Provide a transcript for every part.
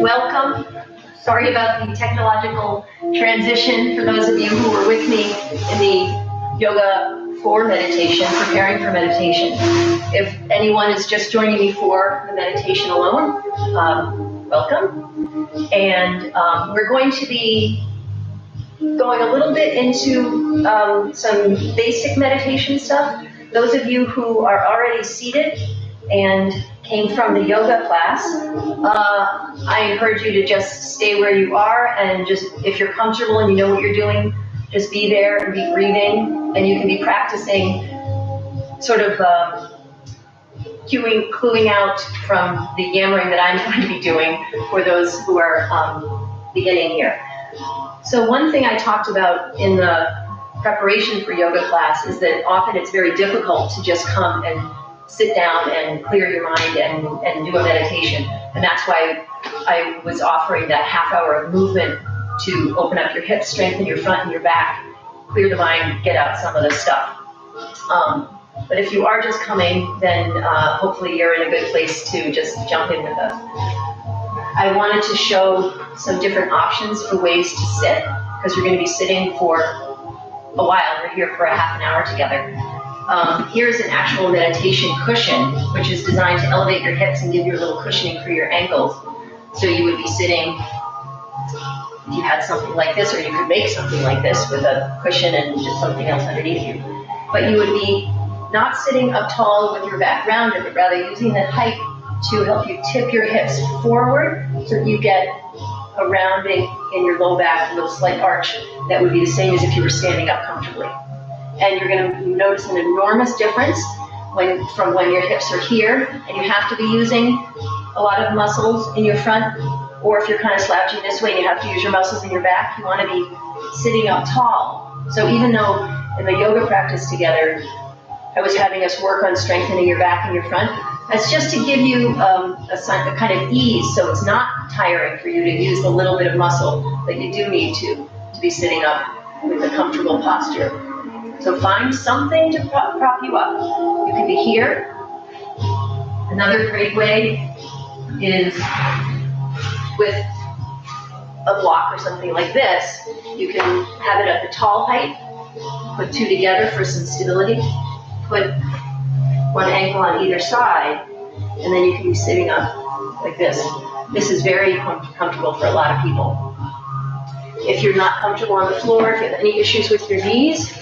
Welcome. Sorry about the technological transition for those of you who were with me in the yoga for meditation, preparing for meditation. If anyone is just joining me for the meditation alone, welcome. And we're going to be going a little bit into some basic meditation stuff. Those of you who are already seated and came from the yoga class, I encourage you to just stay where you are and just, if you're comfortable and you know what you're doing, just be there and be breathing, and you can be practicing sort of cluing out from the yammering that I'm going to be doing for those who are beginning here. So one thing I talked about in the preparation for yoga class is that often it's very difficult to just come and sit down and clear your mind and do a meditation. And that's why I was offering that half hour of movement to open up your hips, strengthen your front and your back, clear the mind, get out some of the stuff. But if you are just coming, then hopefully you're in a good place to just jump in with us. I wanted to show some different options for ways to sit, because we're going to be sitting for a while. We're here for a half an hour together. Here's an actual meditation cushion, which is designed to elevate your hips and give you a little cushioning for your ankles. So you would be sitting, if you had something like this, or you could make something like this with a cushion and just something else underneath you. But you would be not sitting up tall with your back rounded, but rather using that height to help you tip your hips forward so that you get a rounding in your low back, a little slight arch that would be the same as if you were standing up comfortably. And you're going to notice an enormous difference from when your hips are here, and you have to be using a lot of muscles in your front, or if you're kind of slouching this way and you have to use your muscles in your back, you want to be sitting up tall. So even though in the yoga practice together, I was having us work on strengthening your back and your front, that's just to give you a kind of ease, so it's not tiring for you to use the little bit of muscle that you do need to be sitting up with a comfortable posture. So find something to prop you up. You can be here. Another great way is with a block or something like this. You can have it at the tall height, put two together for some stability, put one ankle on either side, and then you can be sitting up like this. This is very comfortable for a lot of people. If you're not comfortable on the floor, if you have any issues with your knees,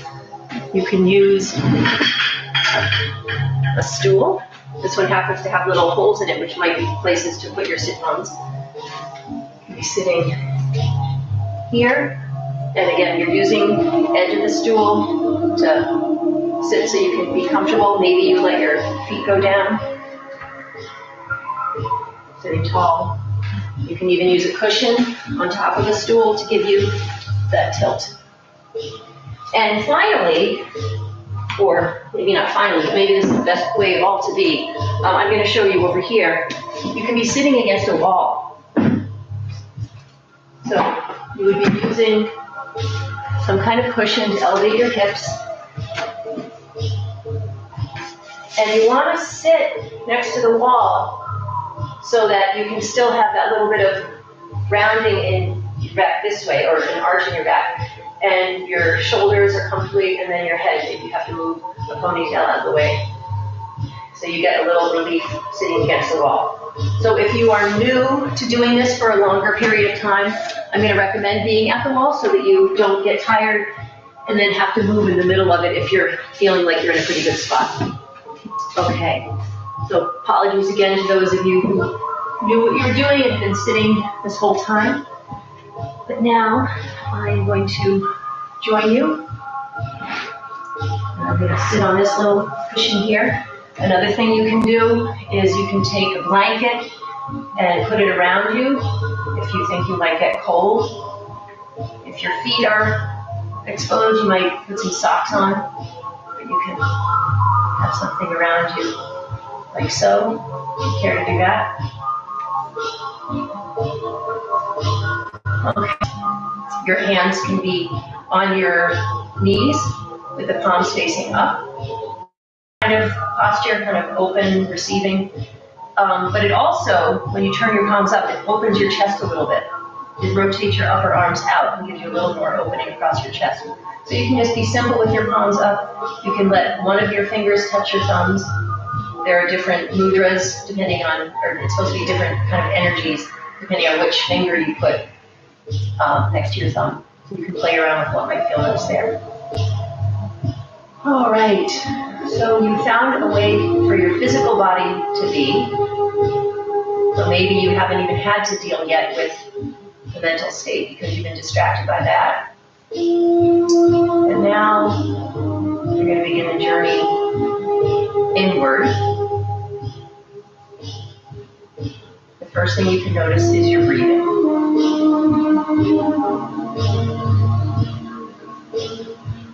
you can use a stool. This one happens to have little holes in it, which might be places to put your sit-bones. You can be sitting here, and again, you're using the edge of the stool to sit so you can be comfortable. Maybe you let your feet go down. Sitting tall. You can even use a cushion on top of the stool to give you that tilt. And finally, or maybe not finally, but maybe this is the best way of all to be, I'm going to show you over here. You can be sitting against a wall. So you would be using some kind of cushion to elevate your hips. And you want to sit next to the wall so that you can still have that little bit of rounding in your back this way, or an arch in your back. And your shoulders are comfortably, and then your head, if you have to move a ponytail out of the way. So you get a little relief sitting against the wall. So if you are new to doing this for a longer period of time, I'm going to recommend being at the wall so that you don't get tired and then have to move in the middle of it if you're feeling like you're in a pretty good spot. Okay, so apologies again to those of you who knew what you were doing and have been sitting this whole time. But now I'm going to join you. I'm going to sit on this little cushion here. Another thing you can do is you can take a blanket and put it around you if you think you might get cold. If your feet are exposed, you might put some socks on, but you can have something around you like so. If you care to do that. Okay. Your hands can be on your knees with the palms facing up. kind of posture, kind of open, receiving. But it also, when you turn your palms up, it opens your chest a little bit. It rotates your upper arms out and gives you a little more opening across your chest. So you can just be simple with your palms up. You can let one of your fingers touch your thumbs. There are different mudras depending on, or it's supposed to be different kind of energies depending on which finger you put next to your thumb. So you can play around with what might feel nice there. All right, so you found a way for your physical body to be. So maybe you haven't even had to deal yet with the mental state because you've been distracted by that. And now you're going to begin the journey inward. The first thing you can notice is your breathing.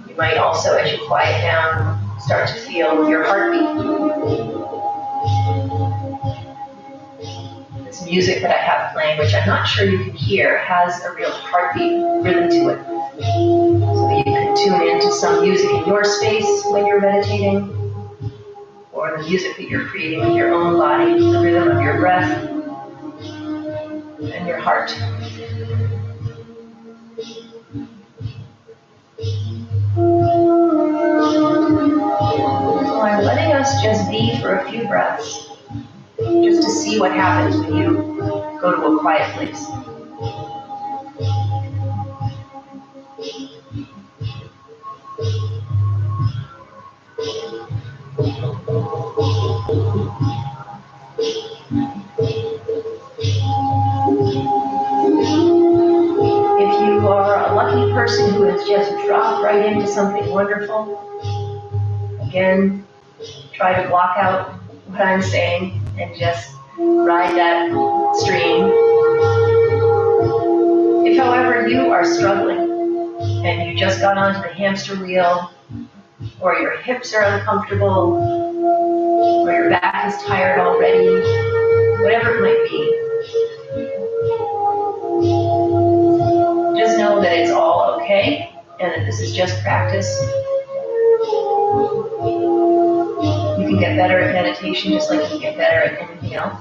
You might also, as you quiet down, start to feel your heartbeat. This music that I have playing, which I'm not sure you can hear, has a real heartbeat rhythm to it. So you can tune into some music in your space when you're meditating, or the music that you're creating with your own body, the rhythm of your breath and your heart. So I'm letting us just be for a few breaths, just to see what happens when you go to a quiet place. If you are a lucky person who has just dropped right into something wonderful, again, try to block out what I'm saying and just ride that stream. If, however, you are struggling and you just got onto the hamster wheel, or your hips are uncomfortable, or your back is tired already, whatever it might be, just know that it's all okay and that this is just practice. You can get better at meditation just like you can get better at anything else.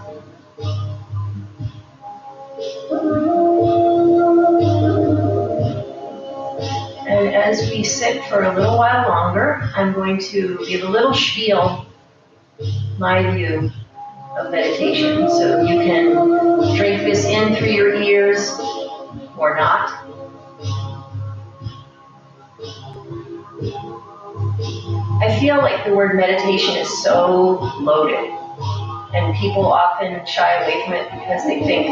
And as we sit for a little while longer, I'm going to give a little spiel, my view of meditation. So you can drink this in through your ears or not. I feel like the word meditation is so loaded, and people often shy away from it because they think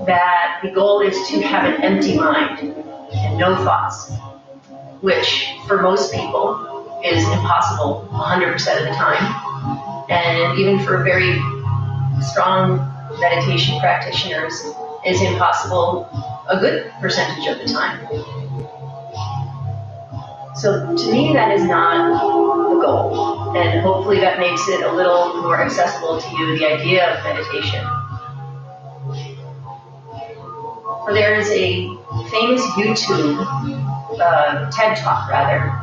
that the goal is to have an empty mind and no thoughts, which for most people is impossible 100% of the time. And even for very strong meditation practitioners, is impossible a good percentage of the time. So to me, that is not the goal. And hopefully that makes it a little more accessible to you, the idea of meditation. So there is a famous YouTube, TED Talk rather,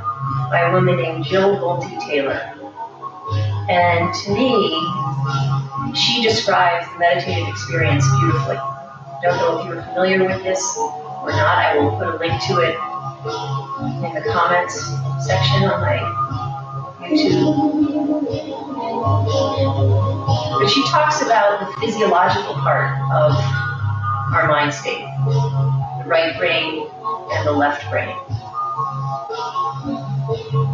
by a woman named Jill Bolte Taylor. And to me, she describes the meditative experience beautifully. Don't know if you're familiar with this or not. I will put a link to it in the comments section on my YouTube. But she talks about the physiological part of our mind state, the right brain and the left brain.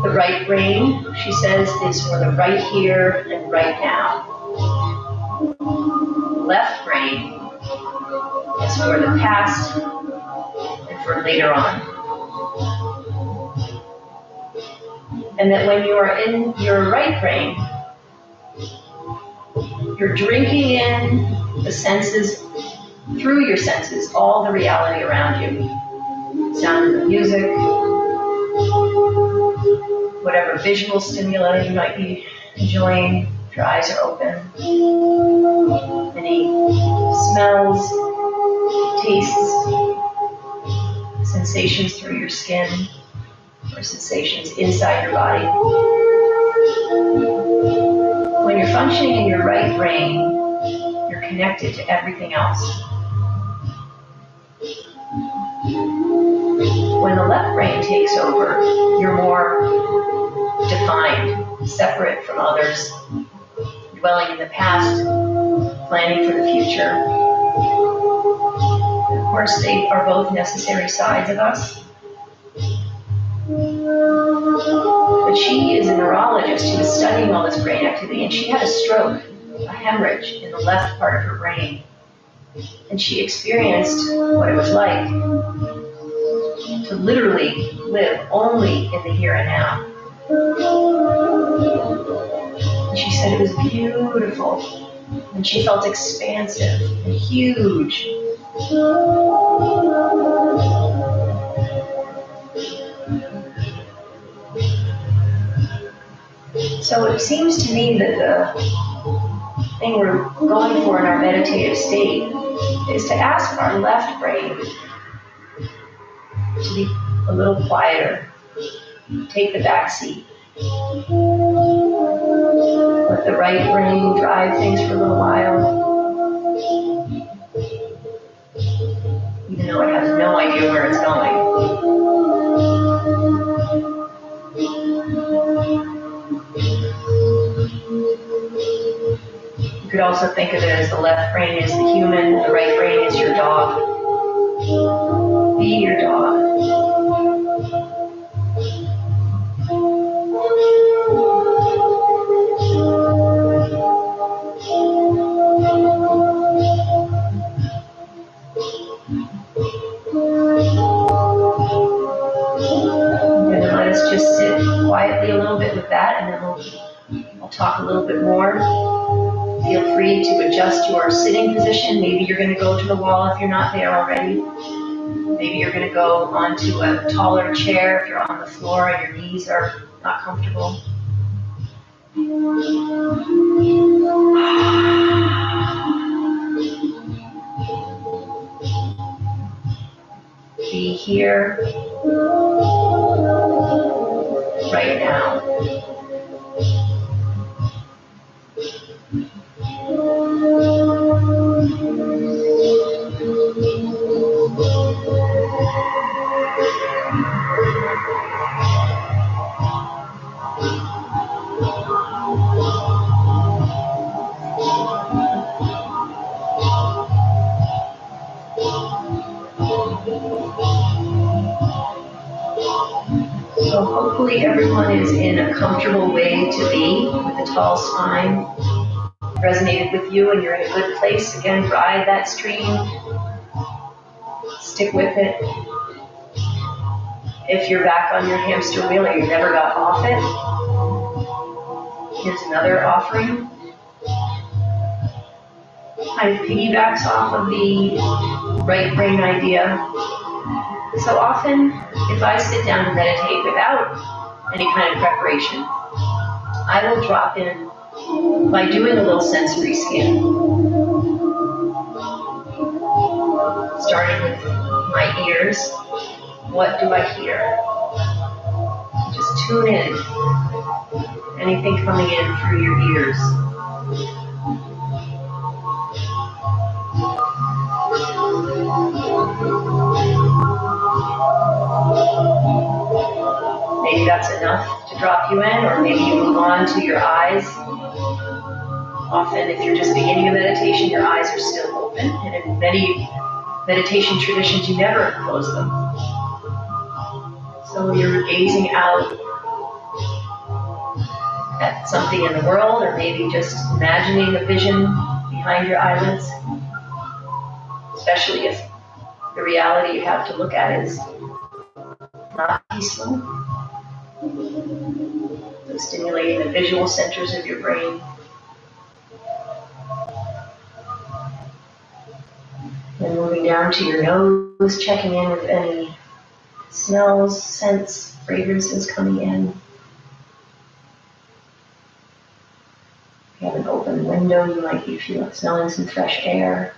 The right brain, she says, is for the right here and right now. Left brain is for the past and for later on. And that when you are in your right brain, you're drinking in the senses, through your senses, all the reality around you. Sound of the music, whatever visual stimuli you might be enjoying, if your eyes are open. Any smells, tastes, sensations through your skin, or sensations inside your body. functioning in your right brain, you're connected to everything else. When the left brain takes over, you're more defined, separate from others, dwelling in the past, planning for the future. Of course, they are both necessary sides of us. But she is a neurologist who was studying all this brain activity, and she had a stroke, a hemorrhage in the left part of her brain. And she experienced what it was like to literally live only in the here and now. And she said it was beautiful, and she felt expansive and huge. So it seems to me that the thing we're going for in our meditative state is to ask our left brain to be a little quieter, take the back seat. Let the right brain drive things for a little while, even though it has no idea where it's going. You could also think of it as the left brain is the human, the right brain is your dog. Be your dog. And then let us just sit quietly a little bit with that, and then I'll talk a little bit more. Feel free to adjust your sitting position. Maybe you're going to go to the wall if you're not there already. Maybe you're going to go onto a taller chair if you're on the floor and your knees are not comfortable. Be here, right now. So hopefully everyone is in a comfortable way to be with a tall spine. Resonated with you and you're in a good place. Again, ride that stream. Stick with it. If you're back on your hamster wheel or you never got off it, here's another offering. Kind of piggybacks off of the right brain idea. So often, if I sit down and meditate without any kind of preparation, I will drop in by doing a little sensory scan. Starting with my ears, what do I hear? Just tune in. Anything coming in through your ears. Maybe that's enough to drop you in, or maybe you move on to your eyes. Often, if you're just beginning a meditation, your eyes are still open, and in many meditation traditions, you never close them. So you're gazing out at something in the world, or maybe just imagining a vision behind your eyelids, especially if the reality you have to look at is not peaceful. So stimulating the visual centers of your brain. And moving down to your nose, checking in with any smells, scents, fragrances coming in. If you have an open window, you might be smelling some fresh air.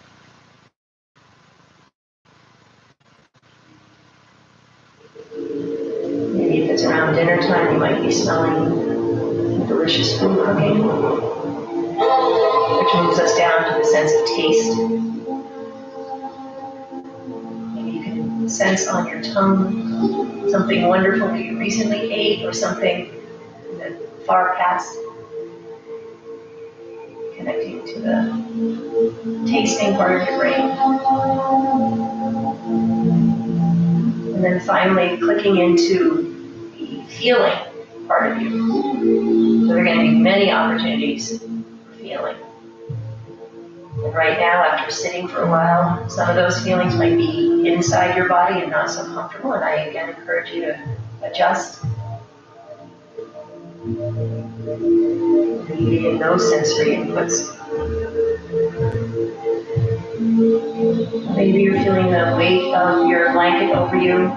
Maybe if it's around dinner time, you might be smelling delicious food cooking. sense of taste. Maybe you can sense on your tongue something wonderful that you recently ate or something in the far past. Connecting to the tasting part of your brain. And then finally clicking into the feeling part of you. So there are going to be many opportunities for feeling. And right now, after sitting for a while, some of those feelings might be inside your body and not so comfortable, and I again encourage you to adjust. Maybe get no sensory inputs. Maybe you're feeling the weight of your blanket over you.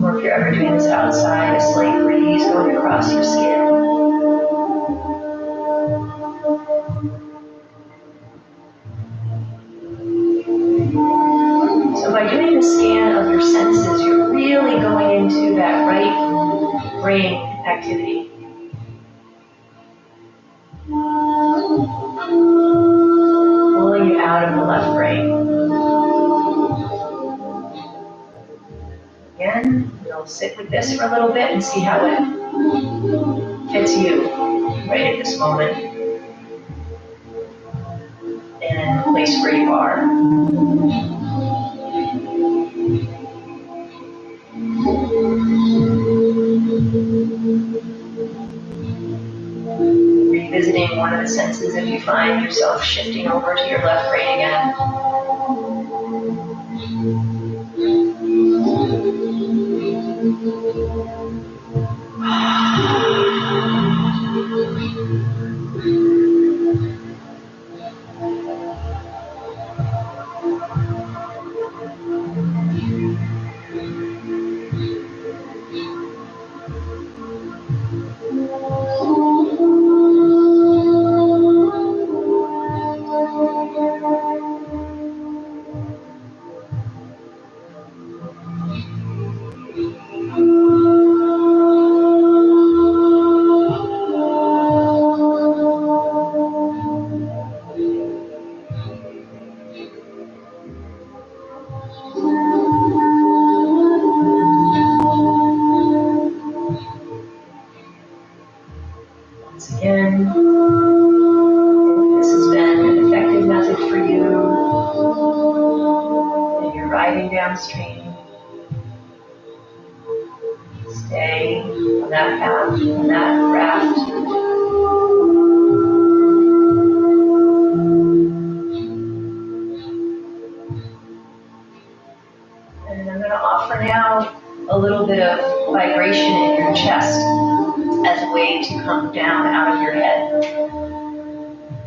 Or if you're ever doing this outside, a slight breeze going across your skin. So by doing the scan of your senses, you're really going into that right brain activity. Pulling you out of the left brain. Again, you'll sit with this for a little bit and see how it fits you right at this moment and in the place where you are. Revisiting one of the senses if you find yourself shifting over to your left brain again. Once again, if this has been an effective method for you, and you're riding downstream, stay on that path, on that raft. And I'm going to offer now a little bit of vibration in your chest as a way to come down out of your head.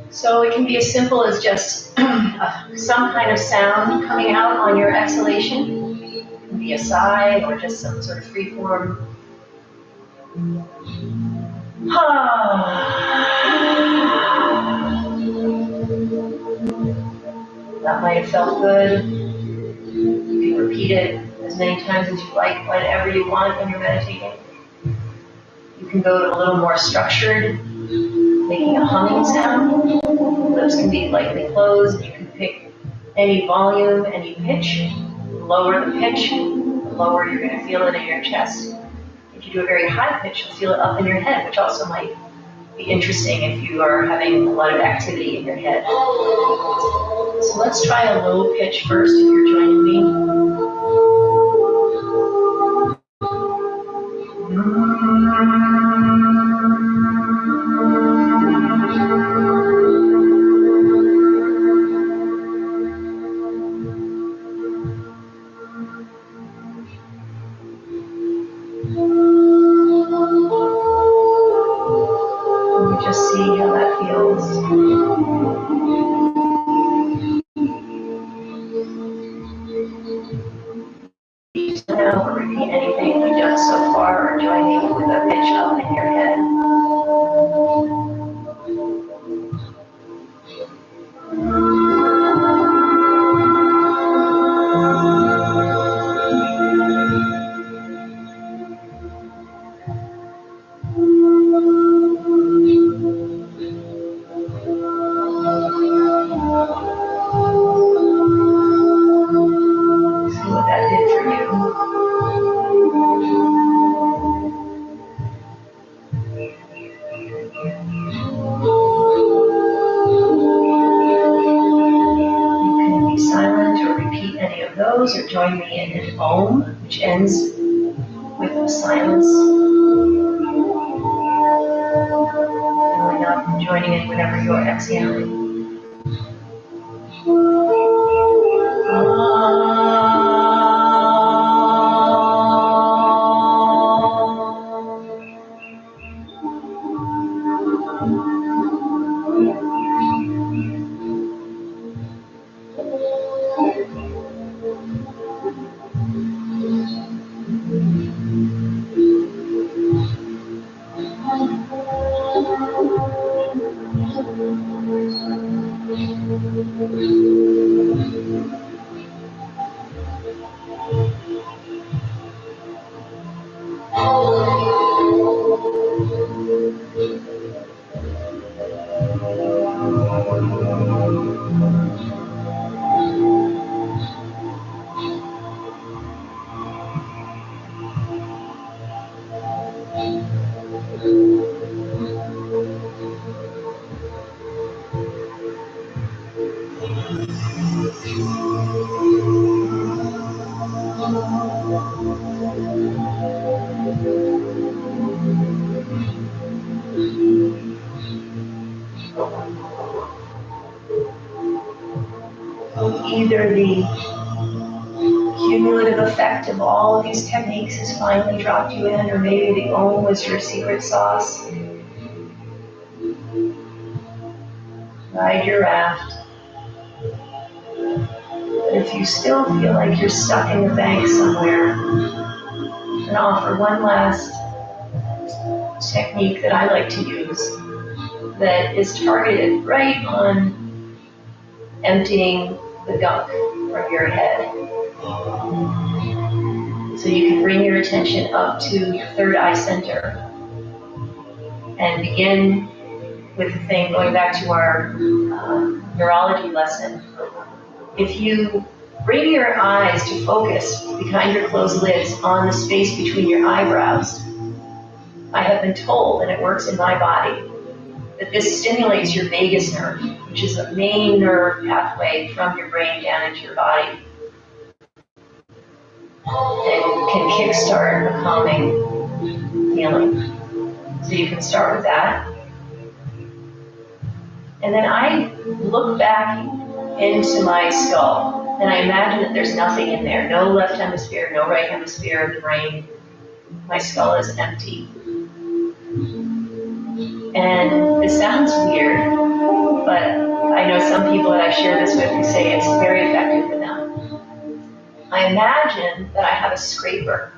So it can be as simple as just some kind of sound coming out on your exhalation. It can be a sigh or just some sort of free form. That might have felt good. You can repeat it as many times as you like, whenever you want when you're meditating. You can go to a little more structured, making a humming sound. Lips can be lightly closed. You can pick any volume, any pitch. Lower the pitch, the lower you're going to feel it in your chest. If you do a very high pitch, you'll feel it up in your head, which also might be interesting if you are having a lot of activity in your head. So let's try a low pitch first if you're joining me. Just see how that feels. Now repeat anything we've done so far or join me with a pitch up. close or join me in an Om, which ends with a silence. Filling up, joining in whenever you're exhaling. Either the cumulative effect of all of these techniques has finally dropped you in, or maybe the Om was your secret sauce. Ride your raft. But if you still feel like you're stuck in the bank somewhere, I'm going to offer one last technique that I like to use that is targeted right on emptying the gunk from your head. So you can bring your attention up to your third eye center and begin with the thing, going back to our neurology lesson. If you bring your eyes to focus behind your closed lids on the space between your eyebrows, I have been told, and it works in my body, that this stimulates your vagus nerve, which is a main nerve pathway from your brain down into your body, and can kickstart a calming feeling. So you can start with that. And then I look back into my skull, and I imagine that there's nothing in there, no left hemisphere, no right hemisphere of the brain. My skull is empty. And it sounds weird, but I know some people that I share this with who say it's very effective for them. I imagine that I have a scraper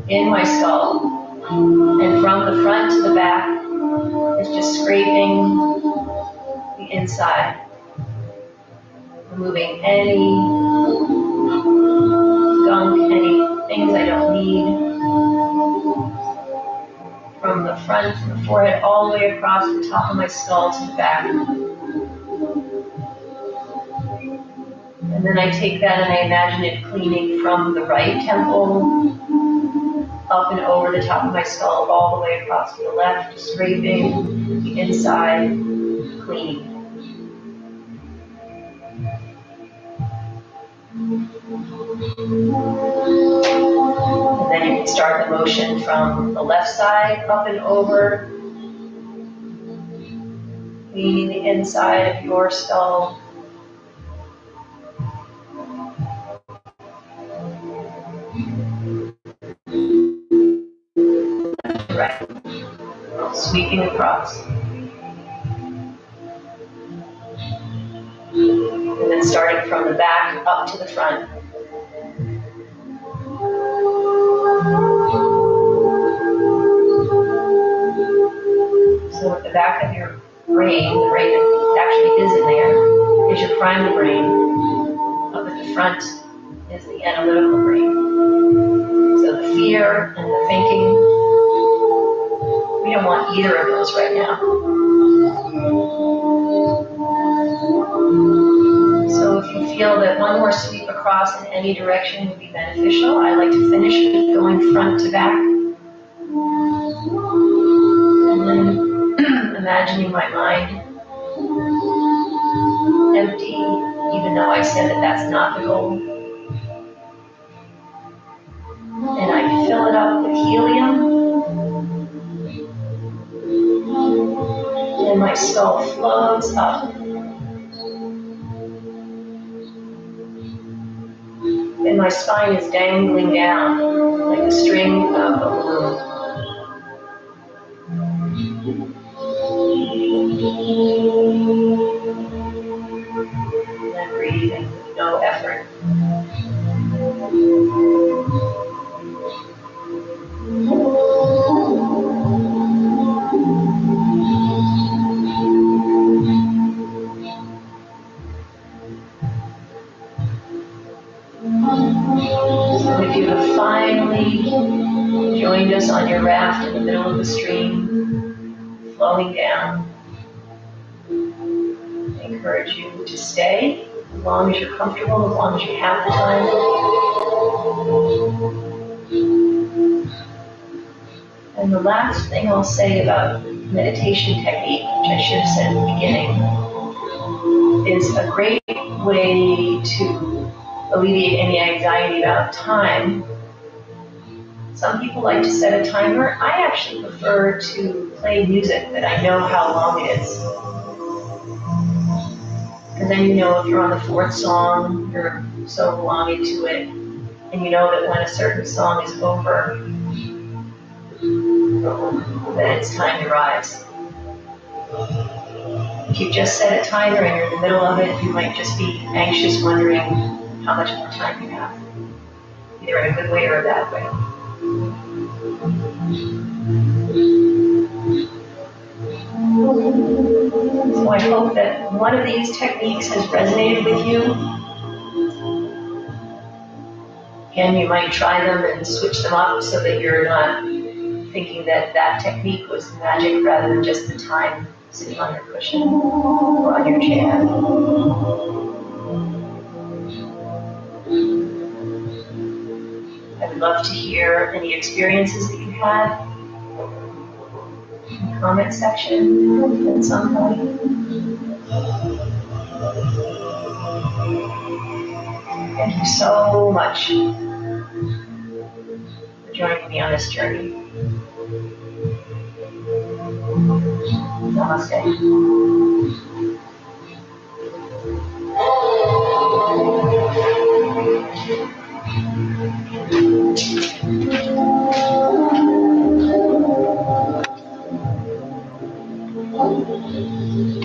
in my skull, and from the front to the back, it's just scraping the inside, removing any gunk, any things I don't need, from the front, from the forehead, all the way across the top of my skull to the back. And then I take that and I imagine it cleaning from the right temple up and over the top of my skull, all the way across to the left, scraping the inside, cleaning. And then you can start the motion from the left side, up and over, cleaning the inside of your skull. Left to right, sweeping across. And then starting from the back up to the front. So at the back of your brain, the brain that actually is in there, is your primal brain. Up at the front is the analytical brain. So the fear and the thinking, we don't want either of those right now. So if you feel that one more sweep across in any direction would be beneficial, I like to finish with going front to back. And then imagining my mind empty, even though I said that that's not the goal. helium, and my skull floats up. And my spine is dangling down like a string of a balloon. And then breathing with no effort. So if you have finally joined us on your raft in the middle of the stream, flowing down, I encourage you to stay as long as you're comfortable, as long as you have the time. And the last thing I'll say about meditation technique, which I should have said at the beginning, is a great way to alleviate any anxiety about time. Some people like to set a timer. I actually prefer to play music that I know how long it is. And then you know if you're on the fourth song, you're so long into it, and you know that when a certain song is over, then it's time to rise. If you just set a timer and you're in the middle of it, you might just be anxious, wondering how much more time you have, either in a good way or a bad way. So I hope that one of these techniques has resonated with you. Again, you might try them and switch them up so that you're not thinking that that technique was magic rather than just the time sitting on your cushion or on your chair. I would love to hear any experiences that you had in the comment section at some point. Thank you so much for joining me on this journey. Namaste.